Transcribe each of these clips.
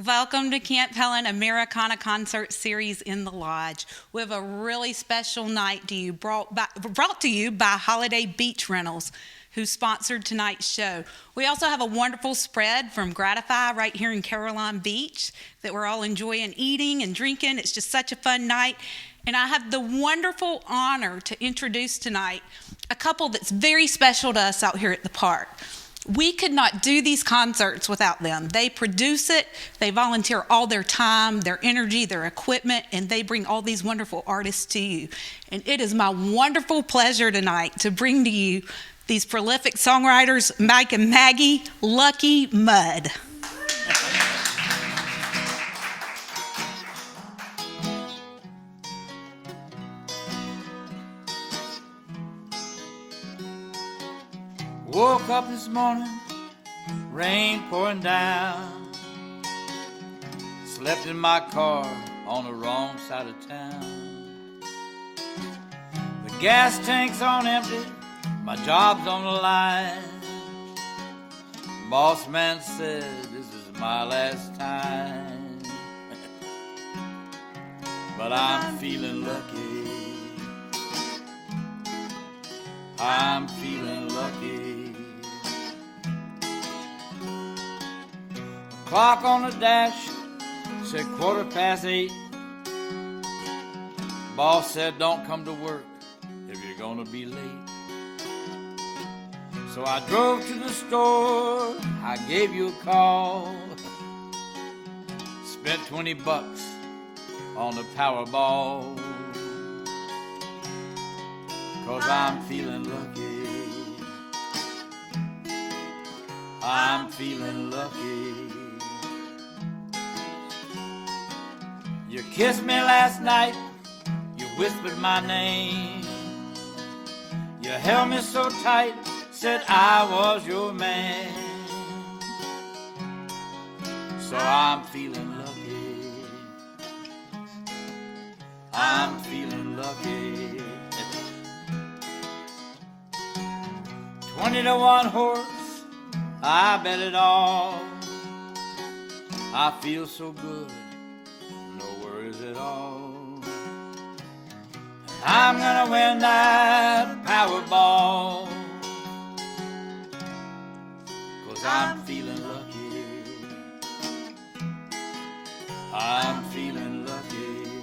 Welcome to Camp Helen Americana concert series in the Lodge. We have a really special night to you, brought to you by Holiday Beach Rentals, who sponsored tonight's show. We also have a wonderful spread from Gratify right here in Caroline Beach that we're all enjoying eating and drinking. It's just such a fun night. And I have the wonderful honor to introduce tonight a couple that's very special to us out here at the park. We could not do these concerts without them. They produce it, they volunteer all their time, their energy, their equipment, and they bring all these wonderful artists to you. And it is my wonderful pleasure tonight to bring to you these prolific songwriters, Mike and Maggie Lucky Mudd. Woke up this morning, rain pouring down. Slept in my car on the wrong side of town. The gas tank's on empty, my job's on the line. Boss man said this is my last time. But I'm feeling lucky. I'm feeling lucky. Clock on the dash said 8:15. Boss said don't come to work if you're gonna be late. So I drove to the store, I gave you a call. Spent $20 on the Powerball. 'Cause I'm feeling lucky. I'm feeling lucky. You kissed me last night, you whispered my name. You held me so tight, said I was your man. So I'm feeling lucky. I'm feeling lucky. 20-to-1 horse, I bet it all. I feel so good, no worries at all. I'm gonna win that Powerball. 'Cause I'm feeling lucky. I'm feeling lucky.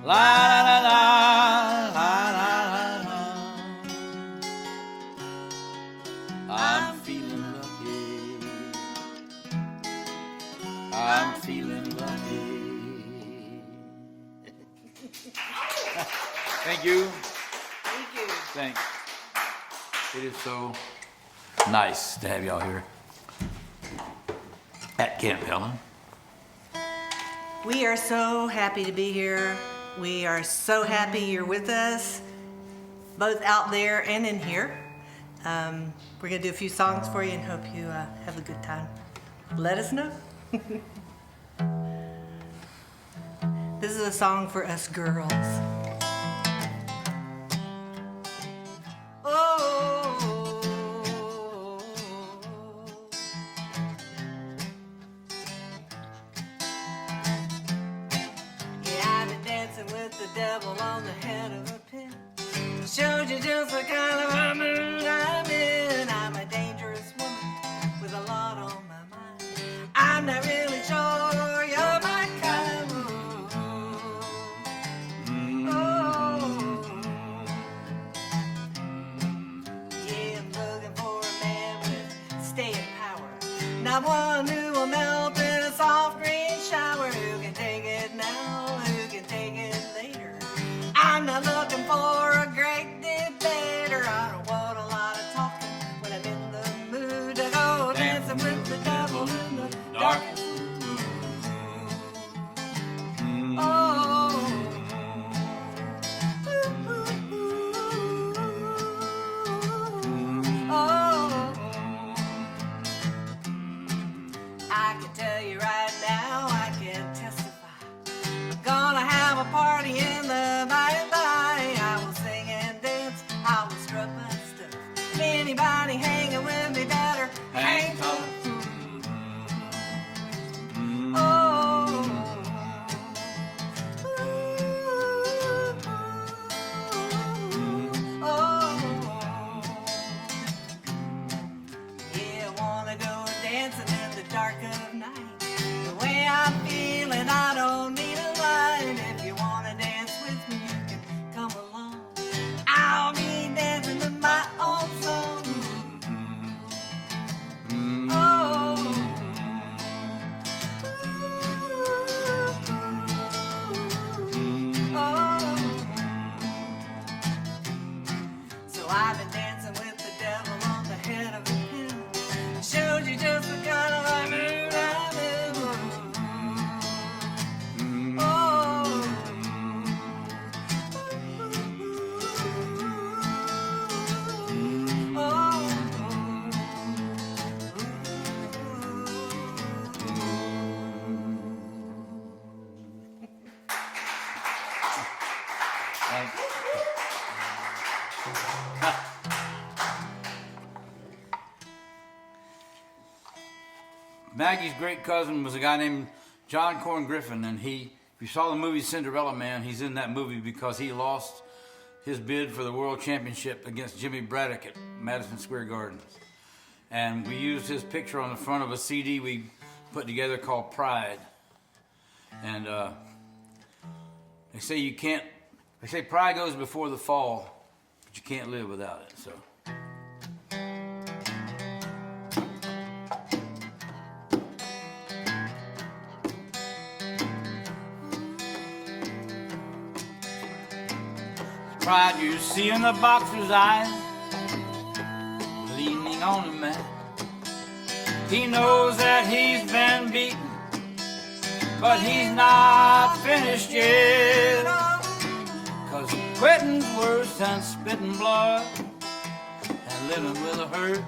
La la la la la la. I'm feeling lucky. I'm feeling lucky. Thank you. Thank you. Thanks. It is so nice to have y'all here at Camp Helen. We are so happy to be here. We are so happy you're with us, both out there and in here. We're going to do a few songs for you and hope you have a good time. Let us know. This is a song for us girls. Devil on the head of a pin showed you just the kind of a mood I'm in. I'm a dangerous woman with a lot on my mind. I'm not really sure you're my kind. Oh, yeah, I'm looking for a man with staying power, not one who will melt in a soft green shower. Who can take it now? Who can take it later? I'm not looking for a great debater. I don't want a lot of talking when I'm in the mood to go dancing with the devil in the darkest room. Maggie's great cousin was a guy named John Corn Griffin, and if you saw the movie Cinderella Man, he's in that movie because he lost his bid for the world championship against Jimmy Braddock at Madison Square Garden. And we used his picture on the front of a CD we put together called Pride. And they say pride goes before the fall, but you can't live without it, so. Pride you see in the boxer's eyes, leaning on the mat. He knows that he's been beaten, but he's not finished yet. 'Cause quitting's worse than spitting blood and living with a hurt.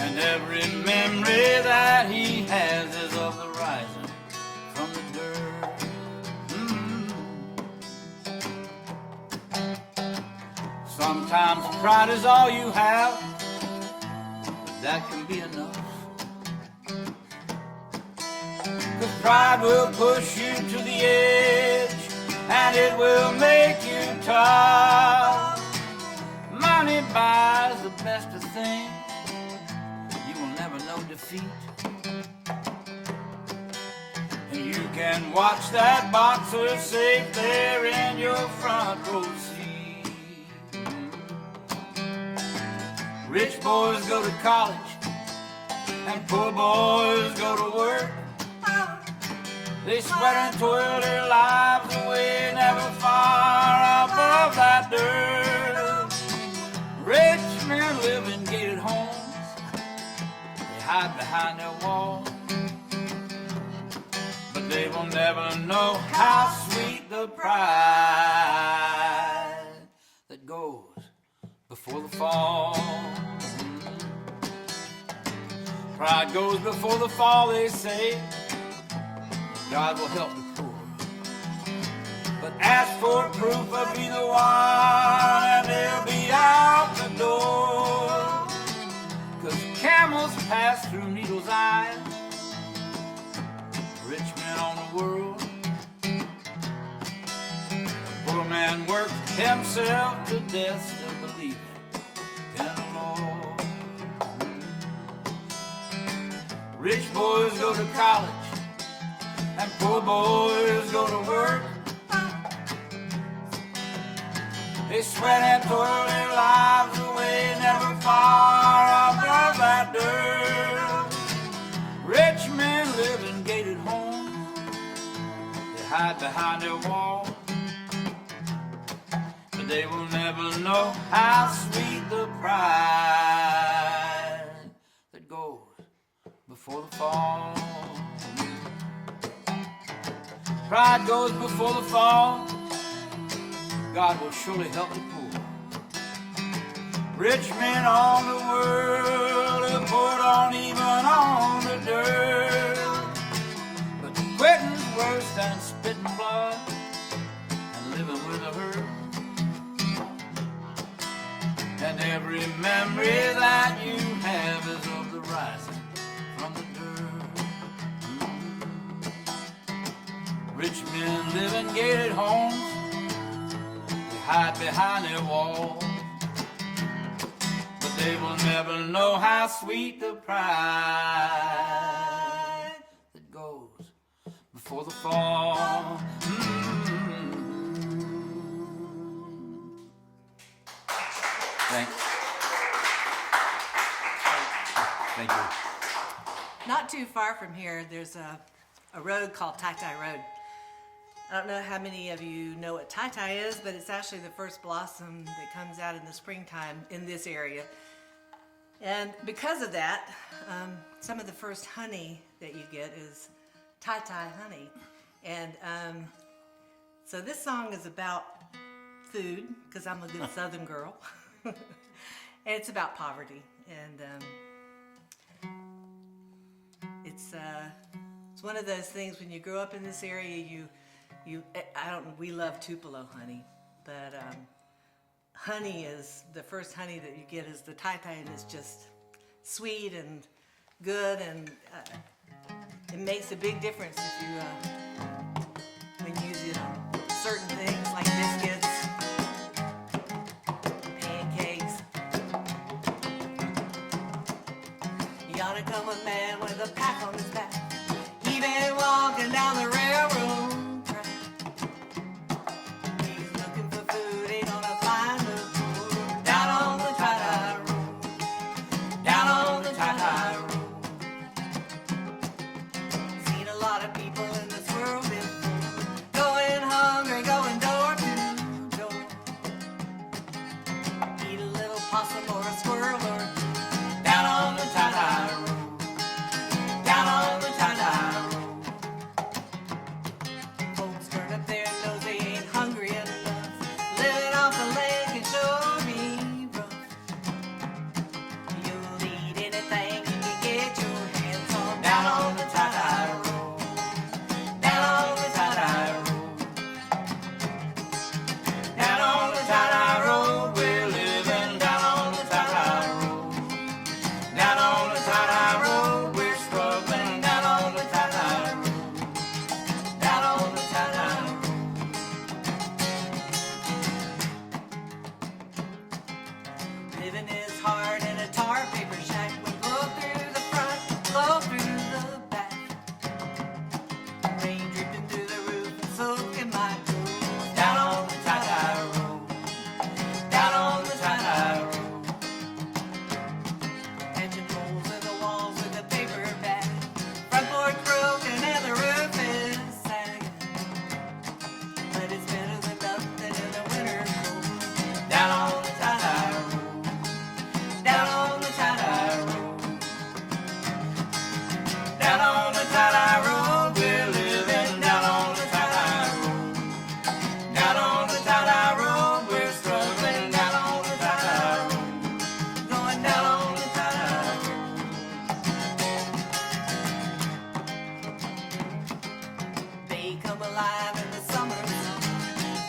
And every memory that he has is of the rising from the dirt. Sometimes pride is all you have, but that can be enough. 'Cause pride will push you to the edge, and it will make you tough. Money buys the best of things, you will never know defeat. And you can watch that boxer safe there in your front row seat. Rich boys go to college, and poor boys go to work. They sweat and toil their lives away, never far above that dirt. Rich men live in gated homes, they hide behind their walls. But they will never know how sweet the pride that goes before the fall. Pride goes before the fall, they say. God will help the poor. But ask for proof of either one, and they'll be out the door. 'Cause camels pass through needles' eyes, rich men on the world. The poor man works himself to death, still believing in the Lord. Rich boys go to college, and poor boys go to work. They sweat and toil their lives away, never far above that dirt. Rich men live in gated homes, they hide behind their walls. But they will never know how sweet the pride that goes before the fall. Pride goes before the fall, God will surely help the poor. Rich men on the world have poured on even on the dirt. But quitting's worse than spitting blood and living with a hurt. And every memory that you have is of the rising from the dirt. Rich men live in gated homes, they hide behind their walls. But they will never know how sweet the pride that goes before the fall. Thanks. Thank you. Not too far from here, there's a road called Tai Tai Road. I don't know how many of you know what Tai Tai is, but it's actually the first blossom that comes out in the springtime in this area. And because of that, some of the first honey that you get is Tai Tai honey. And so this song is about food, because I'm a good Southern girl. And it's about poverty. And it's one of those things when you grow up in this area, we love Tupelo honey, but honey is, the first honey that you get is the Tai Tai, and it's just sweet and good, and it makes a big difference if you when you use it on certain things like biscuits, pancakes. Yonder come a man with a pack on his back. He been walking down the railroad track. He's looking for food, ain't gonna find the food. Down on the tie-tie road, down on the tie-tie road. Seen a lot of people in this world before, going hungry, going door to door. Eat a little possum or a squirrel or down on the tie-tie road, down on the tie-tie road. Folks turn up their nose, they ain't hungry enough. Living off the land can sure be rough. You'll eat anything you can get your hands on. Down on the tie-tie road, down on the tie-tie road, down on the tie-tie road. We're living down on the tie-tie road, down on the tie-tie road. We're struggling down on the tie-tie road, down on the tie-tie road. Living is hard in a tar paper shack. We blow through the front, blow through the back. Rain dripping through the roof and soaking my clothes. Down on the tie-tie road, down on the tie-tie road. Patching holes in the walls with a paper bag. Front porch broken and the roof is sagging. But it's better than nothing in the winter cold. Down on the tie-tie road, down on the tie-tie road, down on the tie-tie road. We're living down on the tie-tie road, down on the tie-tie road. We're struggling down on the tie-tie road, going down on the tie-tie road. They come alive in the summer sun.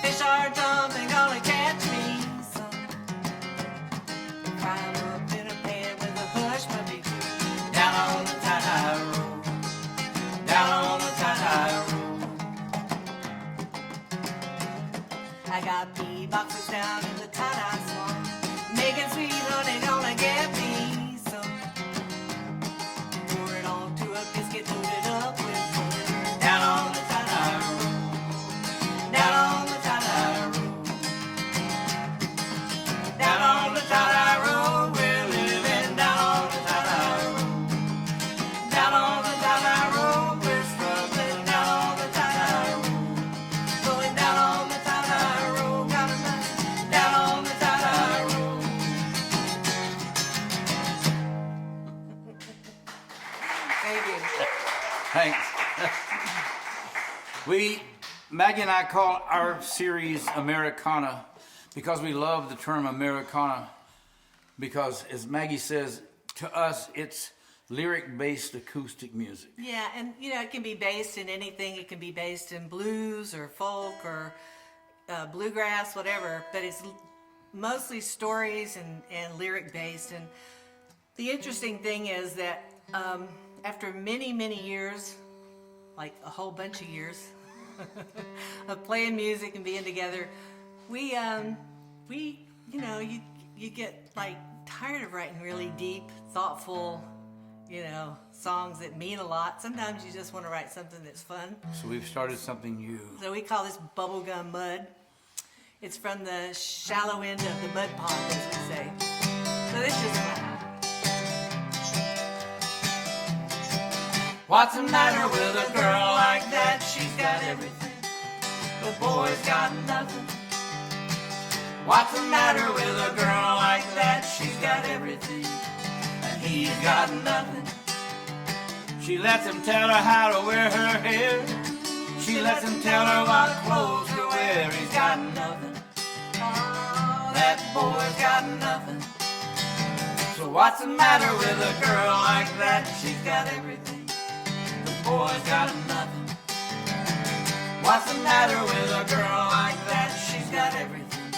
Fish are jumping, gonna catch me some. Climb up in a pan with a hush puppy too. Down on the tie-tie road, down on the tie-tie road. I got bee boxes down in the tie-dye swamp, making sweet honey, gonna get me some. Pour it onto a biscuit, load it up with butter. Down on the tie-dye road, down on the tie-dye road, down on the tie-dye road. We're living down on the tie-dye road, down on the tie-dye road. We're struggling down on the tie-dye road, going down on the tie-dye road. Got a night down on the tie-dye road. Thank you. Thanks. Maggie and I call our series Americana because we love the term Americana, because as Maggie says, to us it's lyric-based acoustic music. Yeah, and it can be based in anything. It can be based in blues or folk or bluegrass, whatever. But it's mostly stories and lyric based. And the interesting thing is that after many, many years, like a whole bunch of years of playing music and being together, we you get like tired of writing really deep, thoughtful, songs that mean a lot. Sometimes you just want to write something that's fun. So we've started something new. So we call this Bubblegum Mud. It's from the shallow end of the mud pond, as we say. So this is fun. What's the matter with a girl like that? She's got everything, the boy's got nothing. What's the matter with a girl like that? She's got everything, and he's got nothing. She lets him tell her how to wear her hair. She lets him tell her what clothes to wear. He's got nothing. Oh, that boy's got nothing. So what's the matter with a girl like that? She's got everything, the boy's got nothing. What's the matter with a girl like that? She's got everything,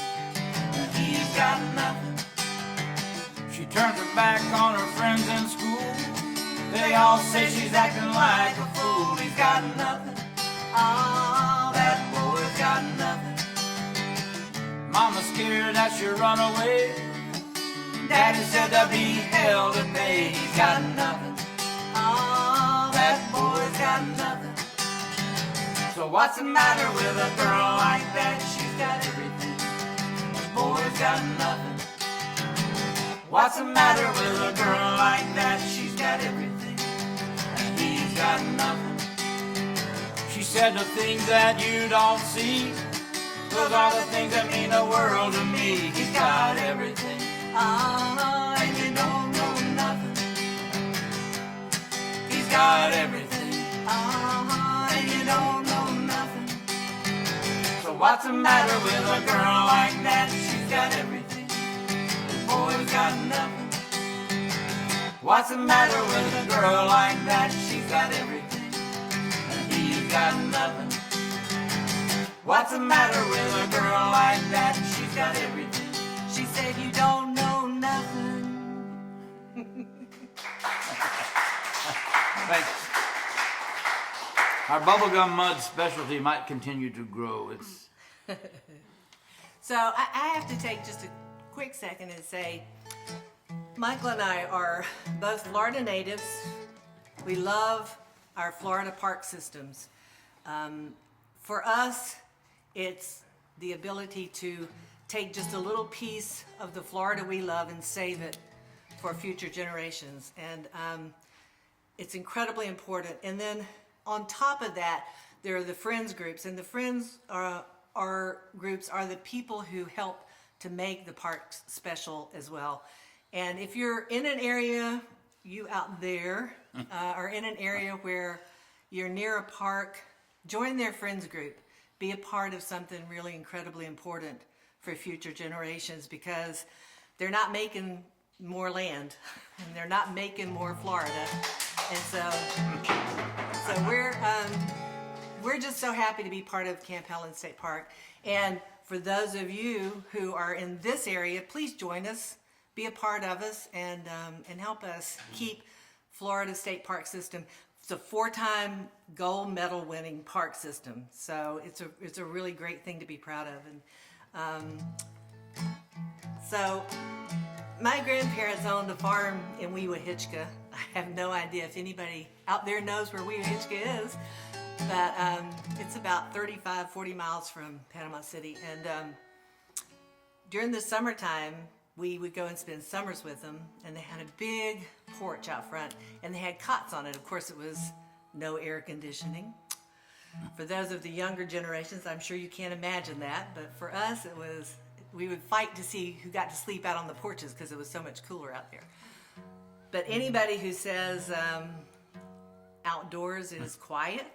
and he's got nothing. She She turns her back on her friends in school. They all say she's acting like a fool. He's got nothing. Oh, that boy's got nothing. Mama's scared that she'll run away. Daddy said there'll be hell to pay. He's got nothing. Oh, that boy's got nothing. So what's the matter with a girl like that? She's got everything. The boy's got nothing. What's the matter with a girl like that? She's got everything, and he's got nothing. She said the things that you don't see, those are the things that mean the world to me. He's got everything, and you don't know nothing. He's got everything, and you don't know nothing. So what's the matter with a girl like that? She's got everything. Boy's got nothing. What's the matter with a girl like that? She's got everything, and he's got nothing. What's the matter with a girl like that? She's got everything. She said you don't know nothing. Thanks. Our bubblegum mud specialty might continue to grow. It's So I have to take just a quick second and say, Michael and I are both Florida natives. We love our Florida park systems. For us, it's the ability to take just a little piece of the Florida we love and save it for future generations. And it's incredibly important. And then on top of that, there are the Friends groups. And the Friends groups are the people who help to make the parks special as well. And if you're in an area, you out there, are in an area where you're near a park, join their Friends group. Be a part of something really incredibly important for future generations, because they're not making more land and they're not making more Florida. And so we're just so happy to be part of Camp Helen State Park. And for those of you who are in this area, please join us, be a part of us, and help us keep Florida State Park System. It's a 4-time gold medal winning park system, so it's a really great thing to be proud of. And so my grandparents owned a farm in Weewahitchka. I have no idea if anybody out there knows where Weewahitchka is, but it's about 40 miles from Panama City. And during the summertime, we would go and spend summers with them, and they had a big porch out front, and they had cots on it. Of course, it was no air conditioning. For those of the younger generations, I'm sure you can't imagine that, but for us, we would fight to see who got to sleep out on the porches because it was so much cooler out there. But anybody who says outdoors is quiet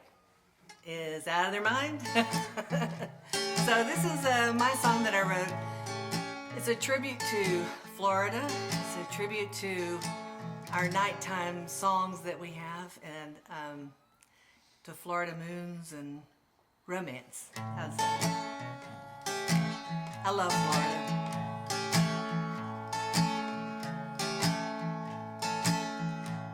is out of their mind. So this is my song that I wrote. It's a tribute to Florida. It's a tribute to our nighttime songs that we have, and to Florida moons and romance. How's that? I love Florida.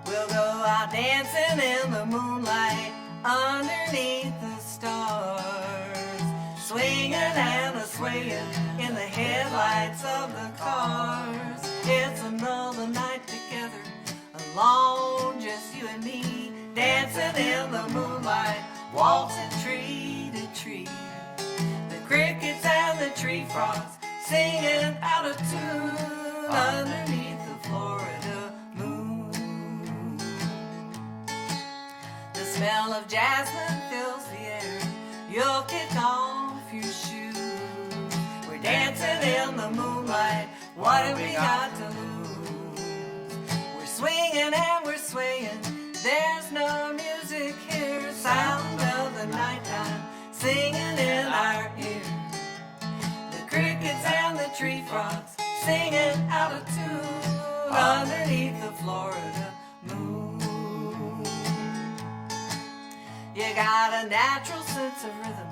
We'll go out dancing in the moonlight underneath the stars, swinging and a-swaying in the headlights of the cars. It's another night together, alone, just you and me, dancing in the moonlight, waltzing tree to tree. The crickets and the tree frogs singing out of tune underneath the Florida moon. The smell of jasmine fills the air. You'll kick off your shoes. We're dancing in the moonlight. What have we got to lose? We're swinging and we're swaying. There's no music here. Sound of the nighttime singing in our ear. The crickets and the tree frogs singing out of tune underneath the Florida moon. You got a natural sense of rhythm,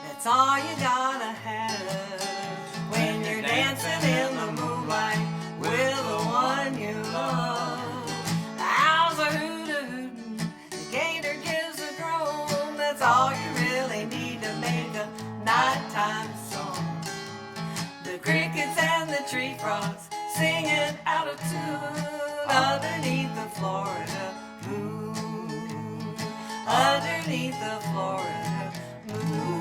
that's all you gotta have. When you're dancing in the moonlight with with the one you love. The owls are hooting, the gator gives a groan. That's all you really need to make a nighttime song. The crickets and the tree frogs singing out of tune underneath the Florida moon. Underneath the Florida moon.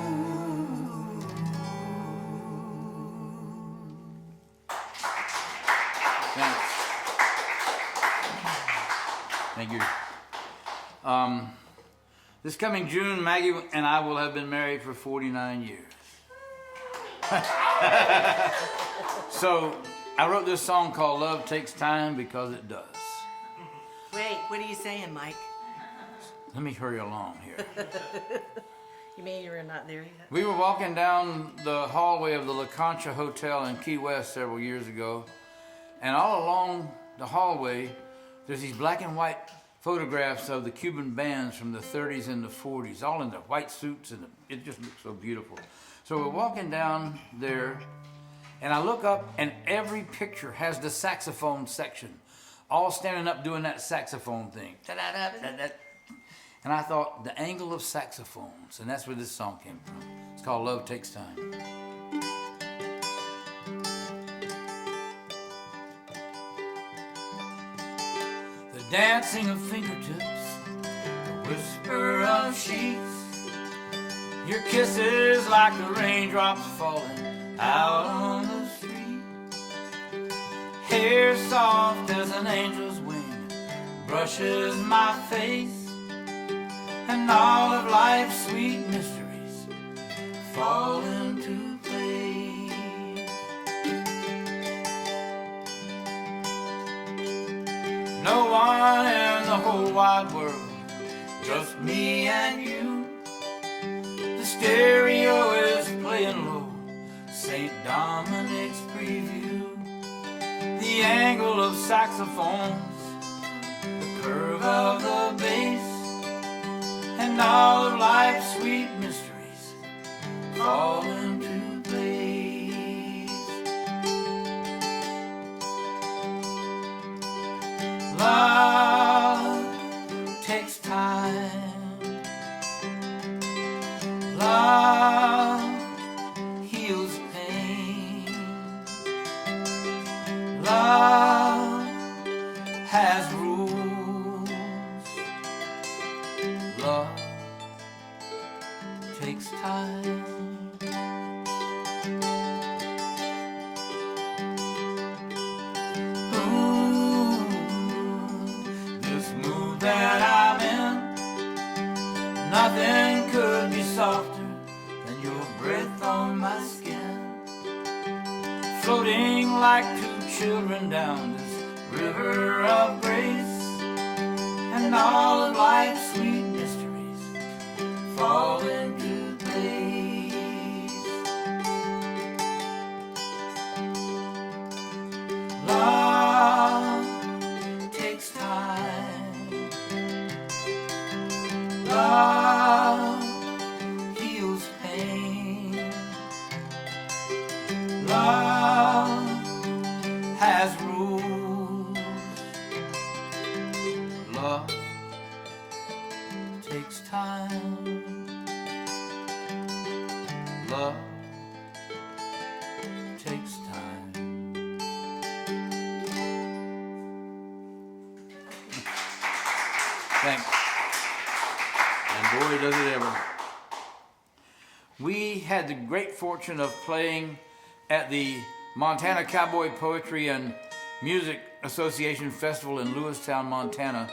Thanks. Thank you. This coming June, Maggie and I will have been married for 49 years. So I wrote this song called Love Takes Time because it does. Wait, what are you saying, Mike? Let me hurry along here. You mean you're not there yet? We were walking down the hallway of the La Concha Hotel in Key West several years ago, and all along the hallway, there's these black and white photographs of the Cuban bands from the 30s and the 40s, all in their white suits, and it just looks so beautiful. So we're walking down there, and I look up, and every picture has the saxophone section, all standing up doing that saxophone thing. Da-da-da-da-da. And I thought, the angle of saxophones, and that's where this song came from. It's called Love Takes Time. The dancing of fingertips, the whisper of sheets, your kisses like the raindrops falling out on the street. Hair soft as an angel's wing brushes my face, and all of life's sweet mysteries fall into place. No one in the whole wide world, just me and you. The stereo is playing low, St. Dominic's preview. The angle of saxophones, the curve of the bass, and all of life's sweet mysteries fall into place. Love takes time. Love heals pain. Love has rules. Love takes time. Ooh, this mood that I'm in, nothing could be softer than your breath on my skin, floating like two children down this river of grace, and all of life's sweet mysteries fall into place. Love takes time. Love heals pain. Love has rules. Love takes time. Love takes time. Thanks. And boy, does it ever. We had the great fortune of playing at the Montana Cowboy Poetry and Music Association Festival in Lewistown, Montana,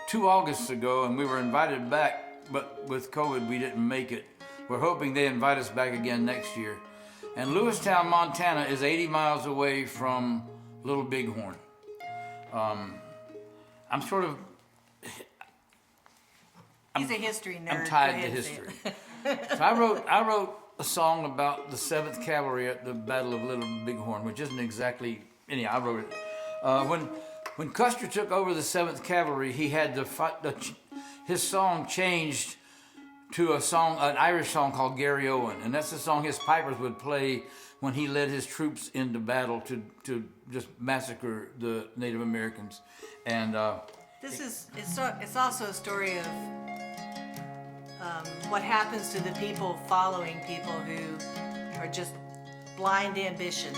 2 Augusts ago, and we were invited back, but with COVID we didn't make it. We're hoping they invite us back again next year. And Lewistown, Montana is 80 miles away from Little Bighorn. I'm sort of... He's a history nerd. I'm tied to history. So I wrote a song about the 7th Cavalry at the Battle of Little Bighorn, which isn't exactly... Anyhow, I wrote it. When Custer took over the 7th Cavalry, he had his song changed to a song, an Irish song called Gary Owen, and that's the song his pipers would play when he led his troops into battle to just massacre the Native Americans. And it's also a story of what happens to the people following people who are just blind ambition.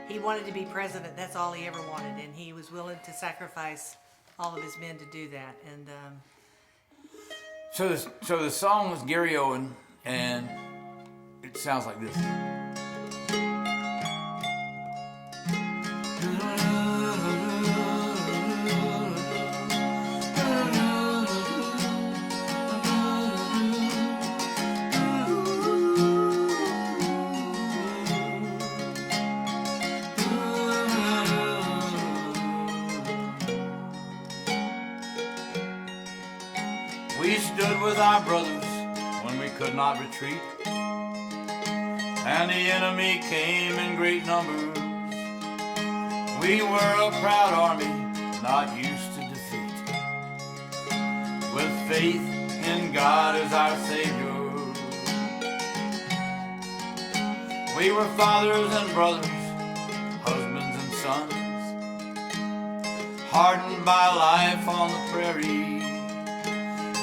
He wanted to be president. That's all he ever wanted, and he was willing to sacrifice all of his men to do that. And so the song was Gary Owen, and it sounds like this. We stood with our brothers when we could not retreat, and the enemy came in great numbers. We were a proud army, not used to defeat, with faith in God as our Savior. We were fathers and brothers, husbands and sons, hardened by life on the prairie,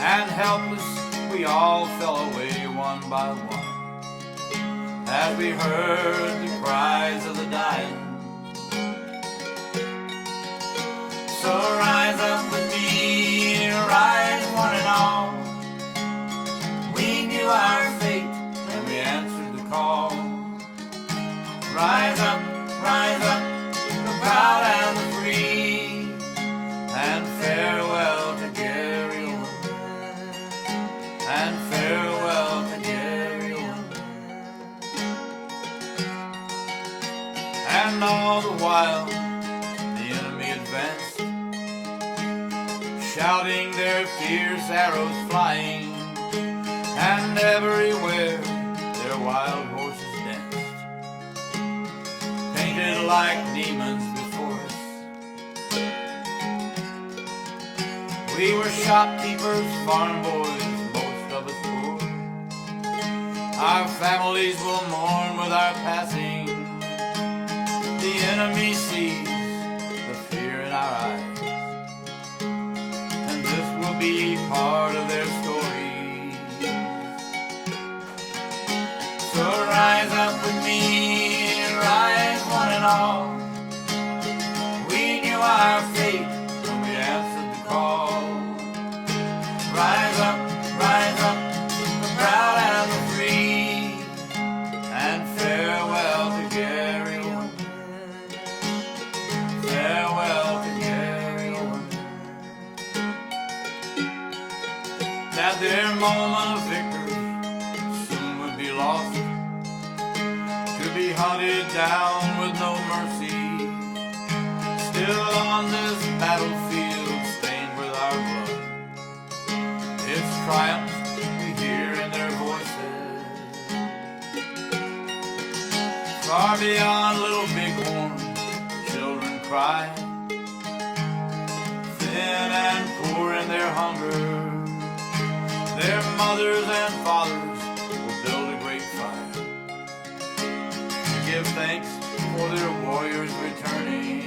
and helpless we all fell away one by one, as we heard the cries of the dying. So rise up with me, rise one and all. We knew our fate when we answered the call. Rise up, the proud and the free, and farewell to Gary Owen. And farewell to Gary Owen. And all the while the enemy advanced, shouting their fierce arrows flying, and everywhere their wild horses danced, painted like demons before us. We were shopkeepers, farm boys, our families will mourn with our passing. The enemy sees the fear in our eyes, and this will be part of their story. So rise up with me, rise one and all. We knew our fate when we answered the call. Rise up, the proud and the free, and farewell to Gary Owen. Farewell to Gary Owen. That their moment of victory soon would be lost, to be hunted down with no mercy, still on this battlefield stained with our blood. Its triumphs we hear in their voices, far beyond Little Bighorn, children cry, thin and poor in their hunger. Their mothers and fathers will build a great fire to give thanks for their warriors returning.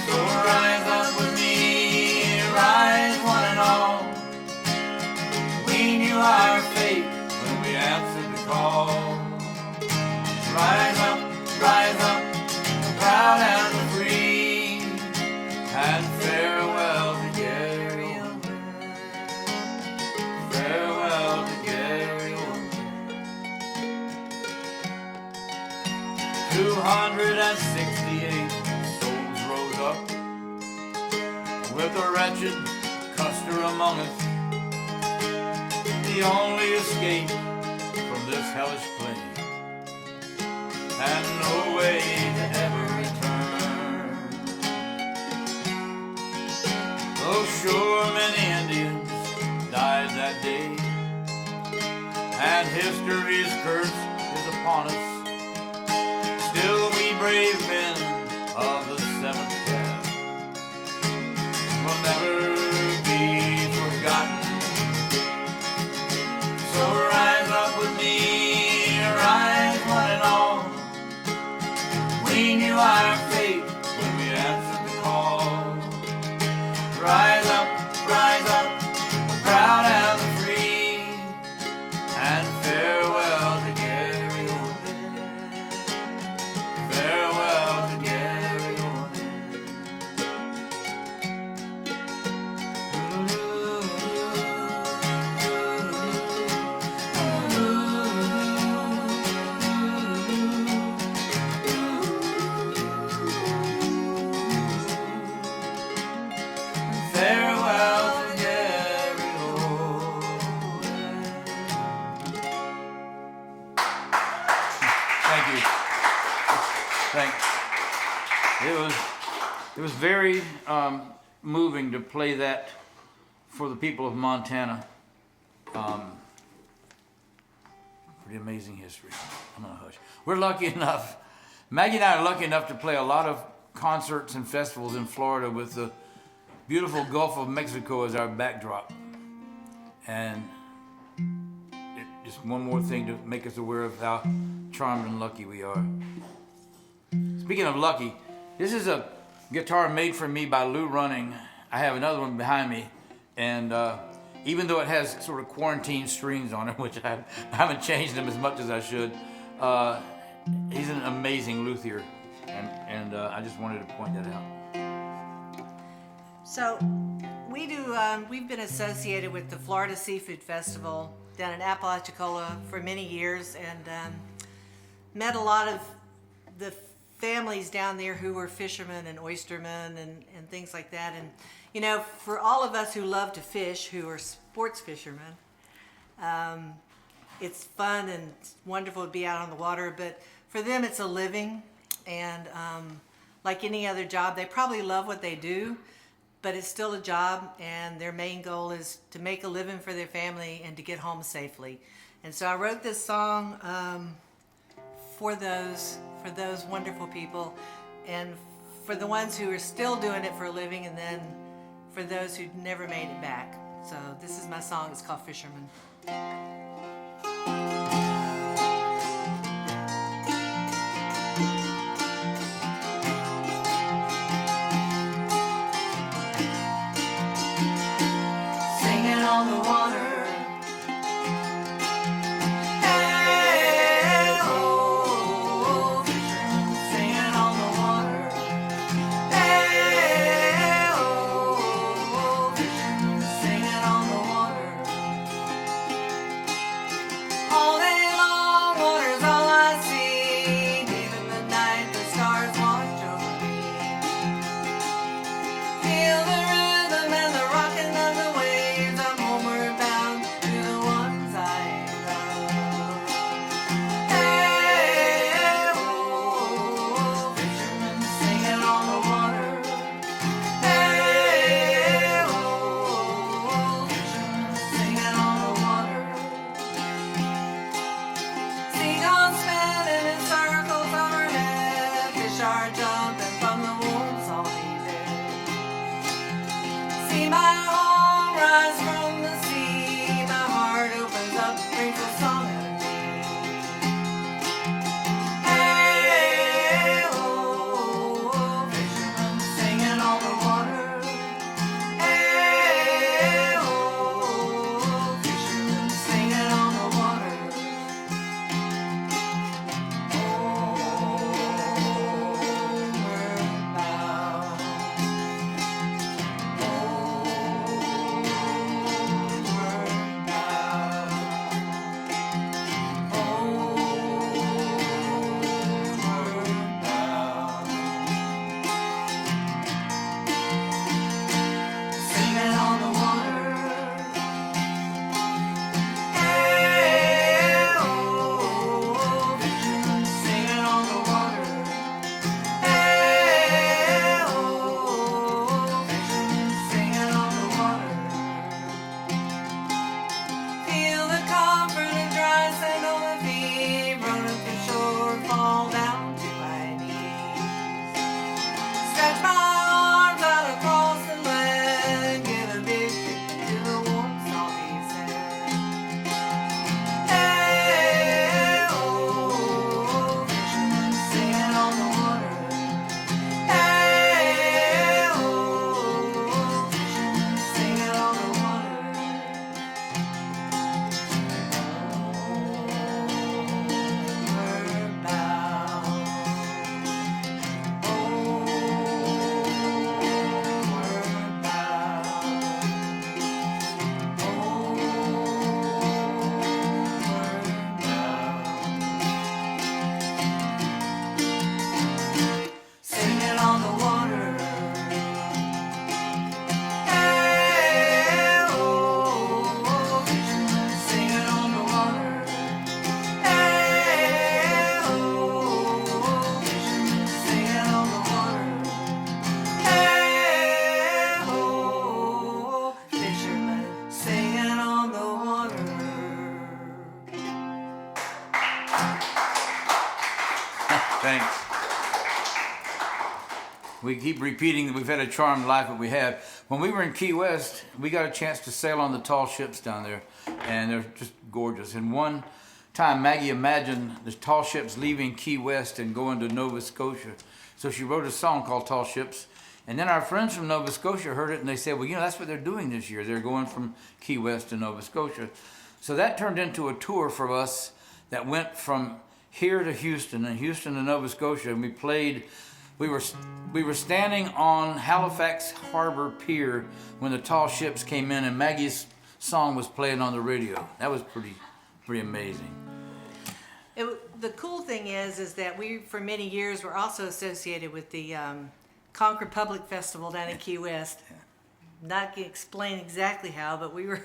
So rise up with me, rise one and all. We knew our fate when we answered the call. Rise up, the proud and the free, and farewell to Gary Owen. Farewell to Gary Owen. 268 souls rose up, with a wretched Custer among us, the only escape from this hellish plague, and no way to ever return. Though sure many Indians died that day, and history's curse is upon us, still we brave men of the 7th Cav will never be very moving to play that for the people of Montana. Pretty amazing history. I'm gonna hush. We're lucky enough, Maggie and I are lucky enough to play a lot of concerts and festivals in Florida with the beautiful Gulf of Mexico as our backdrop. And just one more thing to make us aware of how charmed and lucky we are. Speaking of lucky, this is a guitar made for me by Lou Running. I have another one behind me, and even though it has sort of quarantine strings on it, which I haven't changed them as much as I should, he's an amazing luthier, and I just wanted to point that out. So we've been associated with the Florida Seafood Festival down in Apalachicola for many years, and met a lot of the families down there who were fishermen and oystermen and things like that. And you know, for all of us who love to fish, who are sports fishermen, it's fun and wonderful to be out on the water, but for them it's a living, and like any other job, they probably love what they do, but it's still a job, and their main goal is to make a living for their family and to get home safely. And so I wrote this song for those wonderful people, and for the ones who are still doing it for a living, and then for those who never made it back. So this is my song. It's called Fisherman. Singing on the water. Thanks. We keep repeating that we've had a charmed life that we have. When we were in Key West, we got a chance to sail on the tall ships down there, and they're just gorgeous. And one time, Maggie imagined the tall ships leaving Key West and going to Nova Scotia. So she wrote a song called Tall Ships. And then our friends from Nova Scotia heard it, and they said, well, you know, that's what they're doing this year. They're going from Key West to Nova Scotia. So that turned into a tour for us that went from here to Houston, and Houston to Nova Scotia, and we played. We were standing on Halifax Harbor Pier when the tall ships came in, and Maggie's song was playing on the radio. That was pretty amazing. The cool thing is that we, for many years, were also associated with the Concord Public Festival down in Key West. Not gonna explain exactly how, but we were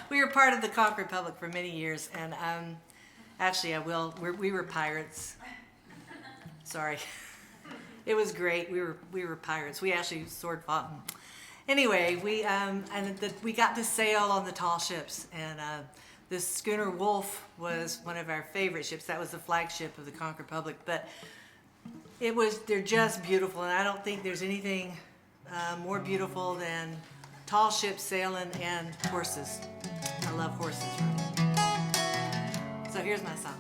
we were part of the Concord Public for many years, and actually, I will. We were pirates. Sorry. It was great. We were pirates. We actually sword fought. Anyway, we got to sail on the tall ships, and this schooner Wolf was one of our favorite ships. That was the flagship of the Concord Public. But they're just beautiful, and I don't think there's anything more beautiful than tall ships sailing and horses. I love horses. So here's my song.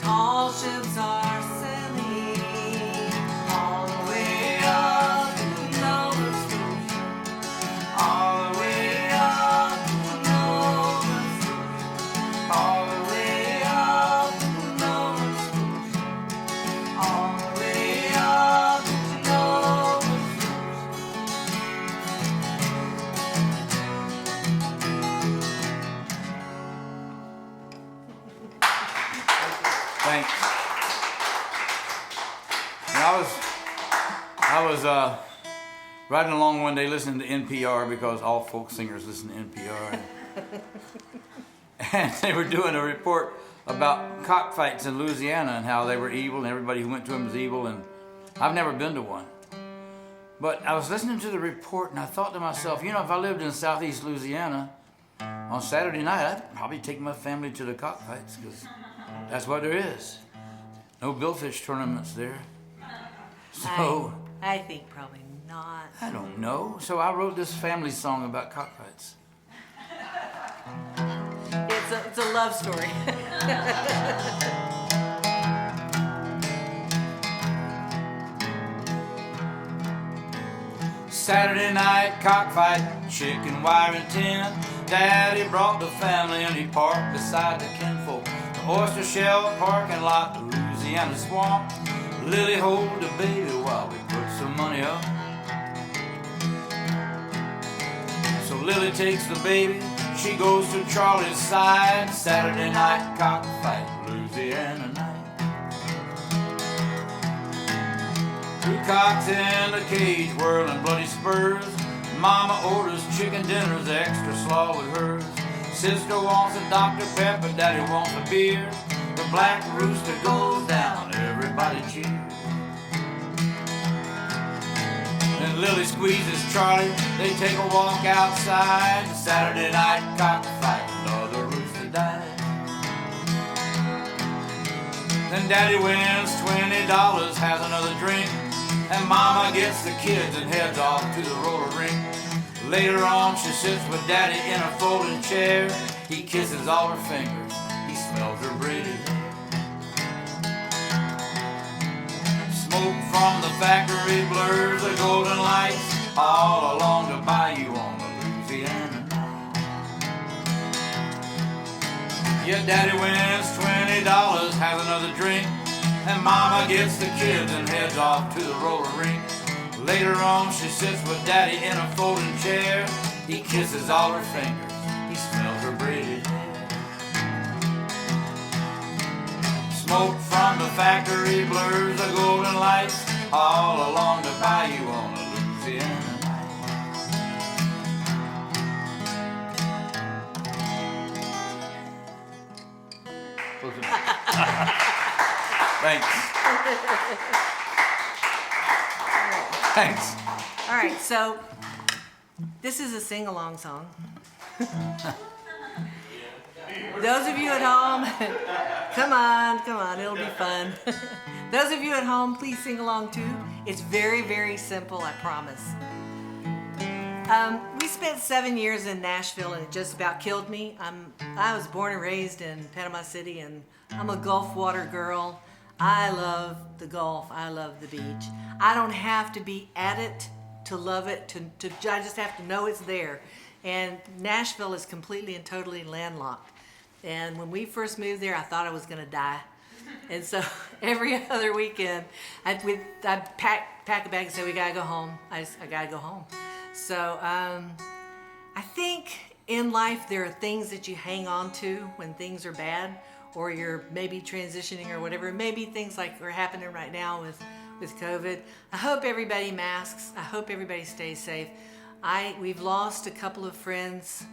All ships are sailing all the way up. Thanks. And I was riding along one day listening to NPR because all folk singers listen to NPR. And they were doing a report about cockfights in Louisiana and how they were evil and everybody who went to them was evil. And I've never been to one. But I was listening to the report and I thought to myself, you know, if I lived in southeast Louisiana, on Saturday night, I'd probably take my family to the cockfights because that's what there is. No billfish tournaments there. So I think probably not. I don't know. So I wrote this family song about cockfights. It's a love story. Saturday night cockfight, chicken wire and tin. Daddy brought the family and he parked beside the kinfolk. The oyster shell parking lot, the Louisiana swamp. Lily hold the baby while we put some money up. So Lily takes the baby, she goes to Charlie's side. Saturday night cockfight, Louisiana night. Two cocks in the cage whirling bloody spurs. Mama orders chicken dinners, extra slaw with hers. Sister wants a Dr. Pepper, Daddy wants a beer. The black rooster goes down, everybody cheers. Then Lily squeezes Charlie, they take a walk outside. Saturday night cockfight, another rooster died. Then Daddy wins $20, has another drink. And Mama gets the kids and heads off to the roller rink. Later on she sits with Daddy in a folding chair. He kisses all her fingers, he smells her braided hair. Smoke from the factory blurs the golden lights all along the bayou on the Louisiana night. Yeah, Daddy wins $20, has another drink. And Mama gets the kids and heads off to the roller rink. Later on she sits with Daddy in a folding chair. He kisses all her fingers, he smells her braided hair. Smoke from the factory blurs the golden lights all along the bayou on a Louisiana night. Thanks. Thanks. All right, so this is a sing-along song. Those of you at home, come on, it'll be fun. Those of you at home, please sing along too. It's very, very simple, I promise. We spent 7 years in Nashville and it just about killed me. I was born and raised in Panama City and I'm a Gulf water girl. I love the Gulf, I love the beach. I don't have to be at it to love it, I just have to know it's there. And Nashville is completely and totally landlocked. And when we first moved there, I thought I was gonna die. And so every other weekend, I'd pack a bag and say, we gotta go home. I gotta go home. So I think in life there are things that you hang on to when things are bad, or you're maybe transitioning or whatever. Maybe things like are happening right now with COVID. I hope everybody masks. I hope everybody stays safe. We've lost a couple of friends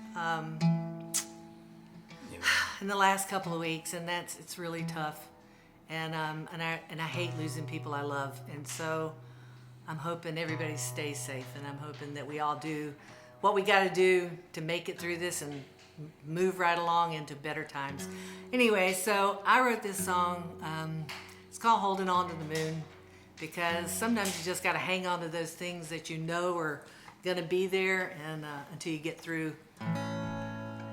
in the last couple of weeks, and it's really tough. And I hate losing people I love. And so I'm hoping everybody stays safe, and I'm hoping that we all do what we got to do to make it through this and move right along into better times. Anyway, so I wrote this song. It's called Holding On to the Moon, because sometimes you just got to hang on to those things that you know are going to be there and until you get through.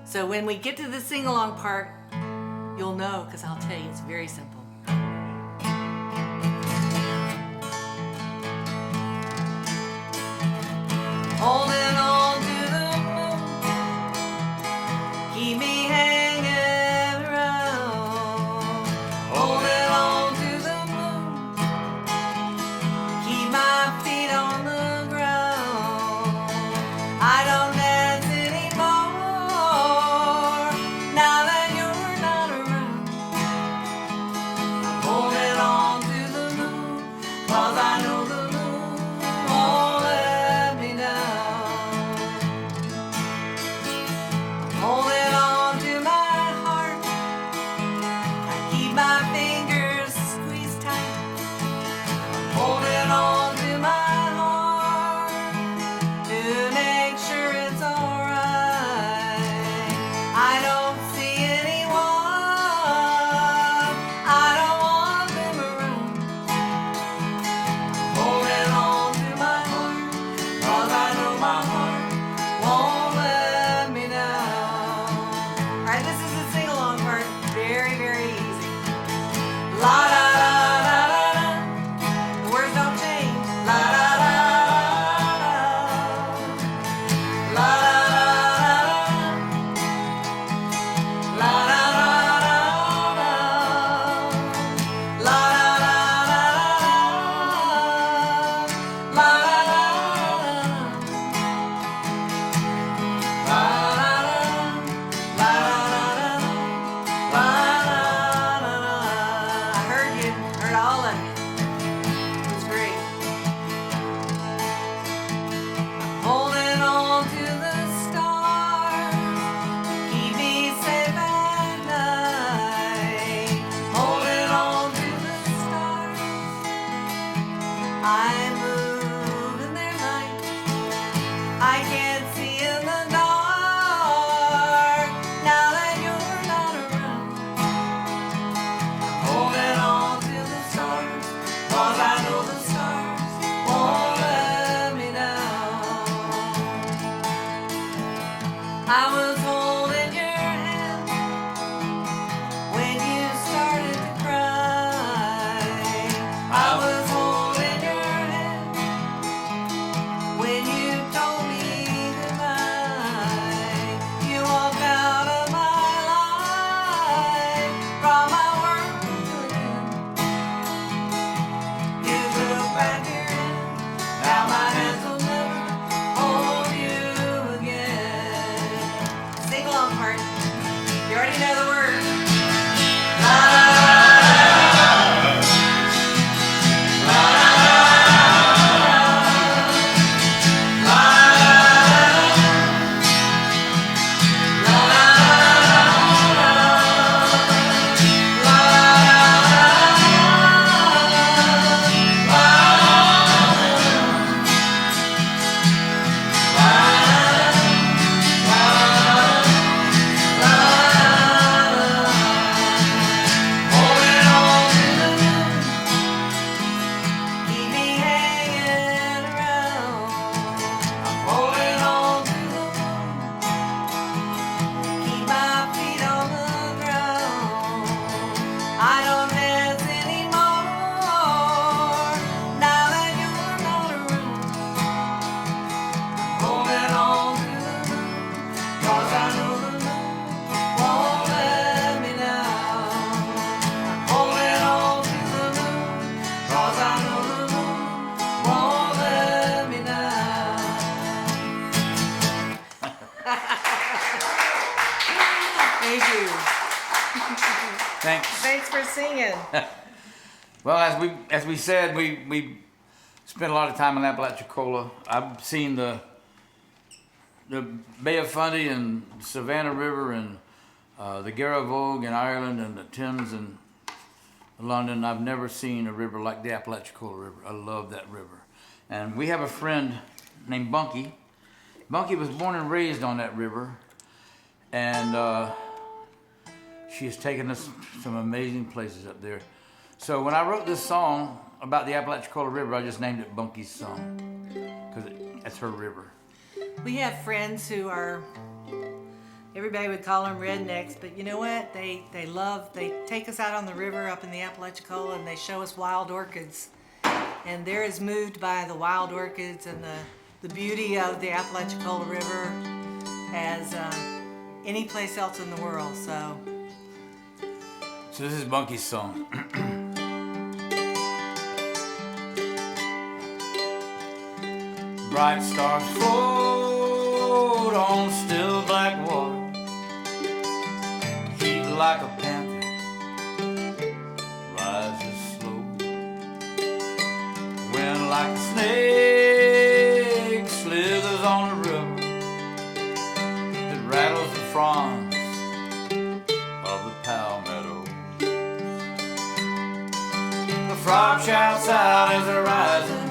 So when we get to the sing-along part, you'll know, because I'll tell you, it's very simple. Holding on to the moon, keep me hanging around. Holding on to the moon, keep my feet on the ground. I don't dance anymore now that you're not around. know the words. Keep me hanging around. I'm holding on to the moon. Keep my feet on the ground. I don't dance anymore now that you're not around. Holding on to the moon, 'cause I know the moon won't let me down. Holding on to the moon, 'cause I know the moon won't let me down. Thank you. Thanks. Thanks for singing. Well, as we said, we spent a lot of time in Apalachicola. I've seen the Bay of Fundy and Savannah River and the Garavogue in Ireland and the Thames in London. I've never seen a river like the Apalachicola River. I love that river. And we have a friend named Bunky. Bunky was born and raised on that river, and she has taken us some amazing places up there. So when I wrote this song about the Apalachicola River, I just named it Bunky's Song, because that's her river. We have friends who are, everybody would call them rednecks, but you know what? They take us out on the river up in the Apalachicola and they show us wild orchids. And they're as moved by the wild orchids and the beauty of the Apalachicola River as any place else in the world. So this is Bunky's Song. Bright stars float on still black water, heat like a panther rises slow. Wind like a snake slithers on the river, it rattles the fronds of the palmetto. The frog shouts out as the rising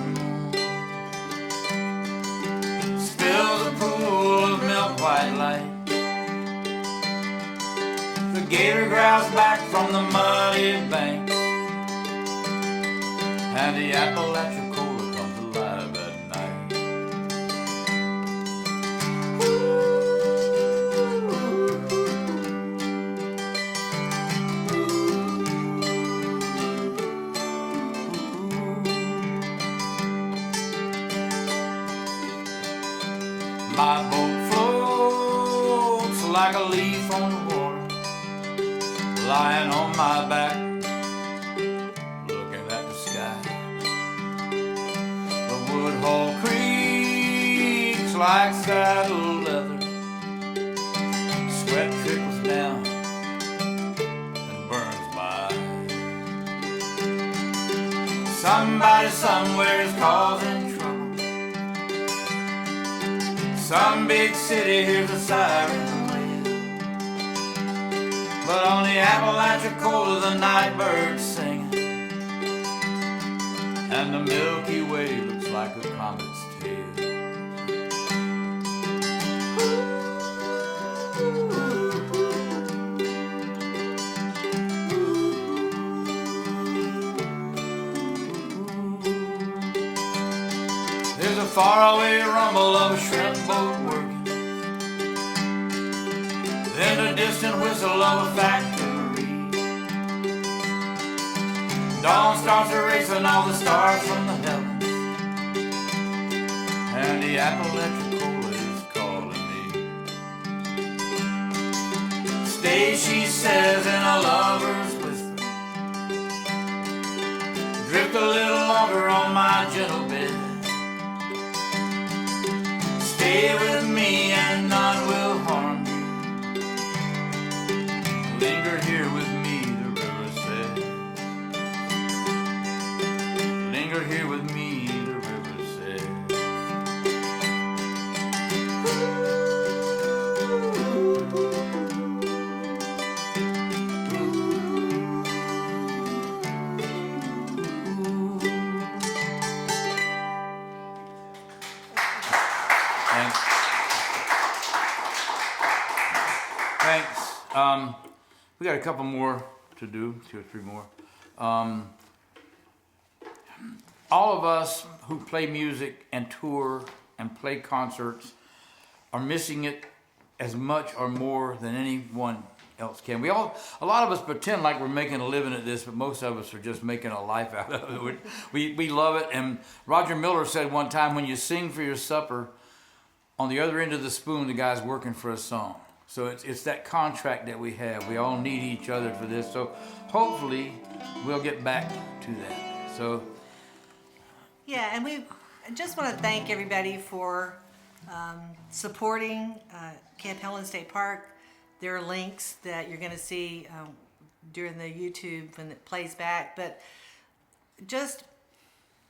spills a pool of milk white light. The gator growls back from the muddy banks, and the Apalachicola comes alive at night. My boat floats like a leaf on the water, lying on my back, looking at the sky. The woodhull creaks like saddle leather, sweat trickles down and burns my eyes. Somebody somewhere is causing trouble. Some big city hears a siren wail, but on the Apalachicola the night birds sing, and the Milky Way looks like a comet's tail. There's a faraway rumble of a shrimp boat working, then a distant whistle of a factory. Dawn starts erasing all the stars from the heavens, and the Apalachicola is calling me. Stay, she says in a lover's whisper, drift a little longer on my gentle bed. Stay with me and none will harm you. Linger here with me, the river said. Linger here with me, the river said. Thanks. We got a couple more to do, 2 or 3 more. All of us who play music and tour and play concerts are missing it as much or more than anyone else can. A lot of us pretend like we're making a living at this, but most of us are just making a life out of it. We love it. And Roger Miller said one time, when you sing for your supper, on the other end of the spoon, the guy's working for a song. So it's that contract that we have. We all need each other for this. So hopefully we'll get back to that. So Yeah, and I just want to thank everybody for supporting Camp Helen State Park. There are links that you're going to see during the YouTube when it plays back. But just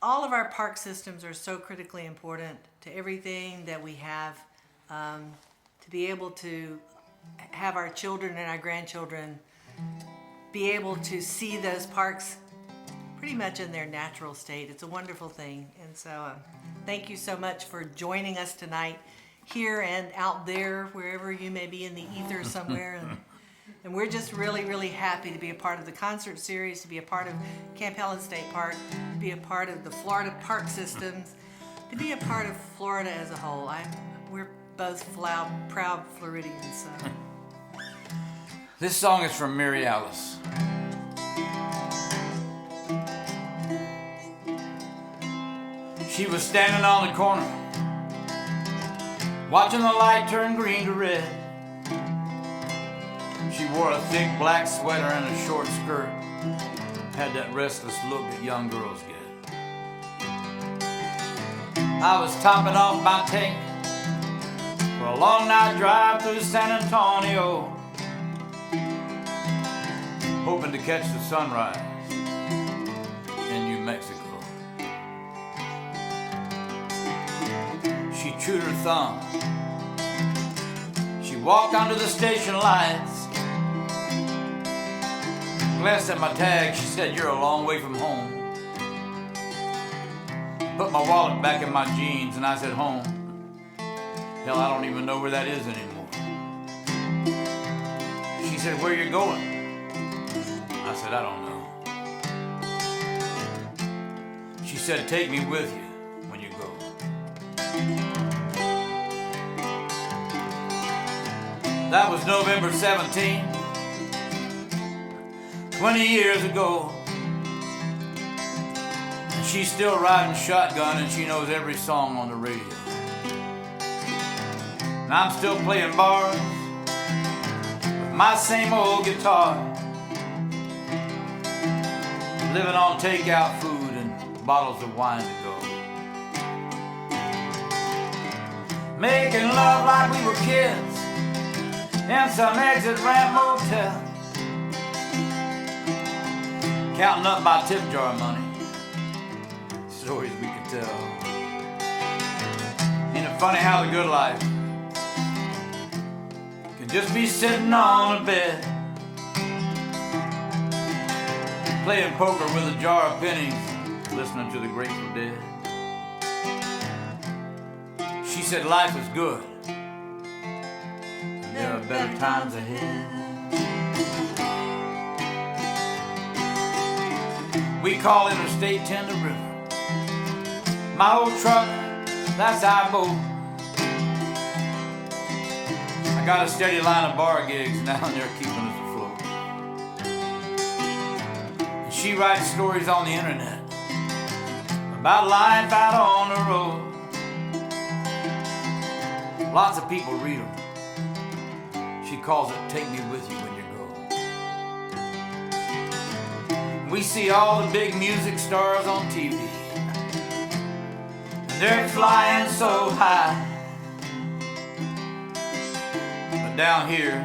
all of our park systems are so critically important to everything that we have. To be able to have our children and our grandchildren be able to see those parks pretty much in their natural state. It's a wonderful thing. And so thank you so much for joining us tonight here and out there, wherever you may be in the ether somewhere. And we're just really, really happy to be a part of the concert series, to be a part of Camp Helen State Park, to be a part of the Florida park systems, to be a part of Florida as a whole. We're both proud Floridians. So. this song is from Mary Alice. She was standing on the corner, watching the light turn green to red. She wore a thick black sweater and a short skirt, had that restless look that young girls get. I was topping off my tank for a long night drive through San Antonio, hoping to catch the sunrise in New Mexico. She chewed her thumb. She walked onto the station lights, glanced at my tag. She said, "You're a long way from home." Put my wallet back in my jeans and I said, "Home? Hell, I don't even know where that is anymore." She said, "Where you going?" I said, "I don't know." She said, "Take me with you when you go." That was November 17, 20 years ago. And she's still riding shotgun and she knows every song on the radio. And I'm still playing bars with my same old guitar, living on takeout food and bottles of wine to go. Making love like we were kids in some exit ramp motel, counting up my tip jar money, stories we could tell. Ain't it funny how the good life can just be sitting on a bed, playing poker with a jar of pennies, listening to the Grateful Dead. She said life is good, there are better times ahead. We call Interstate 10 the river. My old truck, that's our boat. I got a steady line of bar gigs now and they're keeping us afloat. And she writes stories on the internet about life out on the road. Lots of people read them. She calls it "Take Me With You When You Go." We see all the big music stars on TV, and they're flying so high. But down here,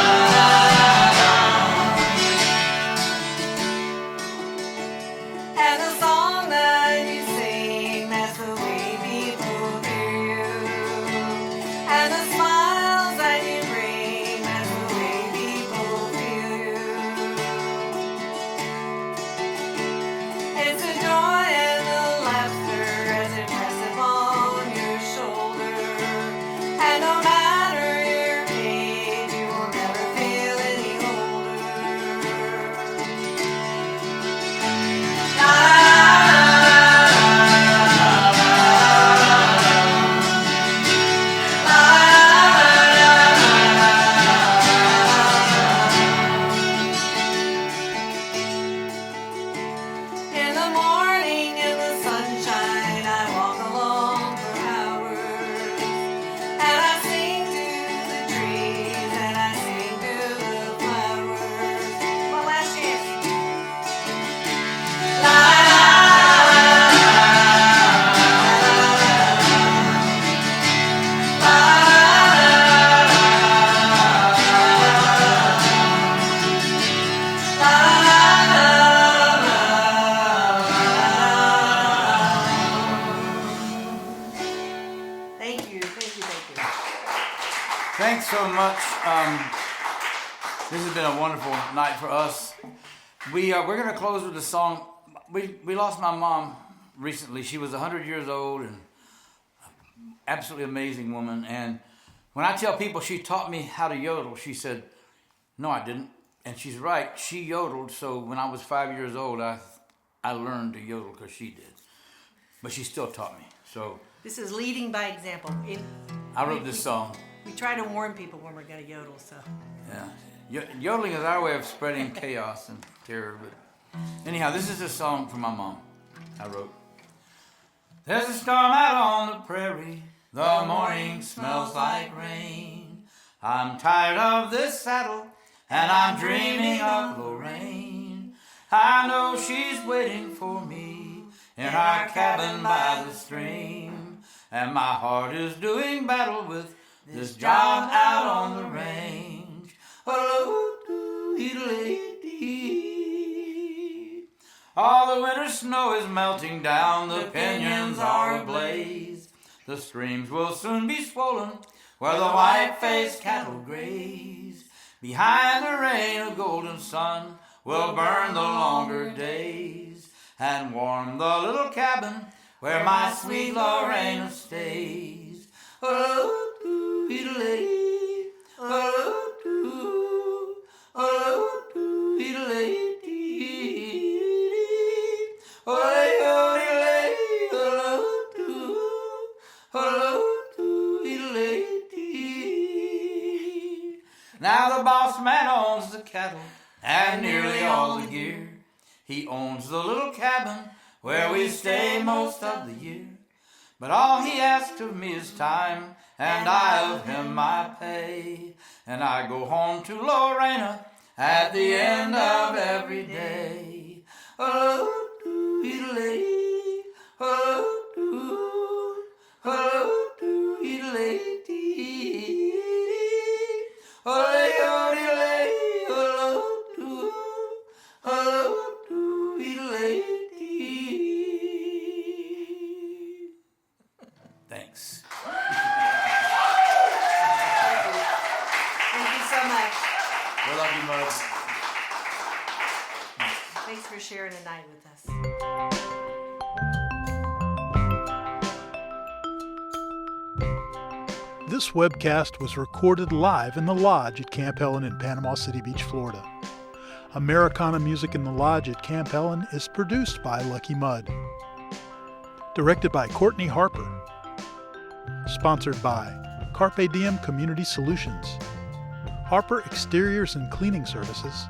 much. This has been a wonderful night for us. We're going to close with a song. We lost my mom recently. She was 100 years old and absolutely amazing woman. And when I tell people she taught me how to yodel, she said, "No, I didn't." And she's right. She yodeled. So when I was 5 years old, I learned to yodel because she did. But she still taught me. So This is leading by example. I wrote this song. We try to warn people when we're going to yodel, so. Yeah. Yodeling is our way of spreading chaos and terror. But anyhow, this is a song for my mom I wrote. There's a storm out on the prairie. The morning smells like rain. I'm tired of this saddle, and I'm dreaming of Lorraine. I know she's waiting for me in our cabin by the stream. And my heart is doing battle with this job out on the range. All the winter snow is melting down, the pinyons are ablaze. The streams will soon be swollen where the white-faced cattle graze. Behind the rain, a golden sun will burn the longer days and warm the little cabin where my sweet Lorena stays. Now the boss man owns the cattle and nearly all the gear. He owns the little cabin where we stay most of the year. But all he asks of me is time, and I of him my pay. And I go home to Lorena at the end of every day. Thanks. Thank you so much. We love you much. Thanks for sharing a night with us. This webcast was recorded live in the Lodge at Camp Helen in Panama City Beach, Florida. Americana Music in the Lodge at Camp Helen is produced by Lucky Mud. Directed by Courtney Harper. Sponsored by Carpe Diem Community Solutions, Harper Exteriors and Cleaning Services,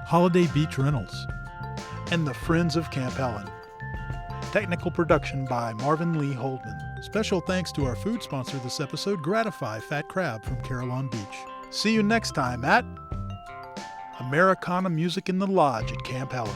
Holiday Beach Rentals, and the Friends of Camp Helen. Technical production by Marvin Lee Holdman. Special thanks to our food sponsor this episode, Gratify Fat Crab from Carillon Beach. See you next time at Americana Music in the Lodge at Camp Helen.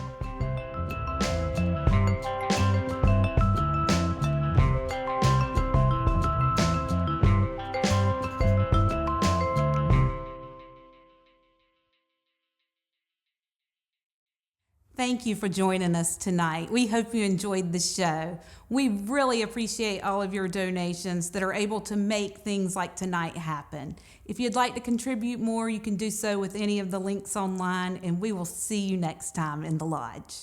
Thank you for joining us tonight. We hope you enjoyed the show. We really appreciate all of your donations that are able to make things like tonight happen. If you'd like to contribute more, you can do so with any of the links online, and we will see you next time in the Lodge.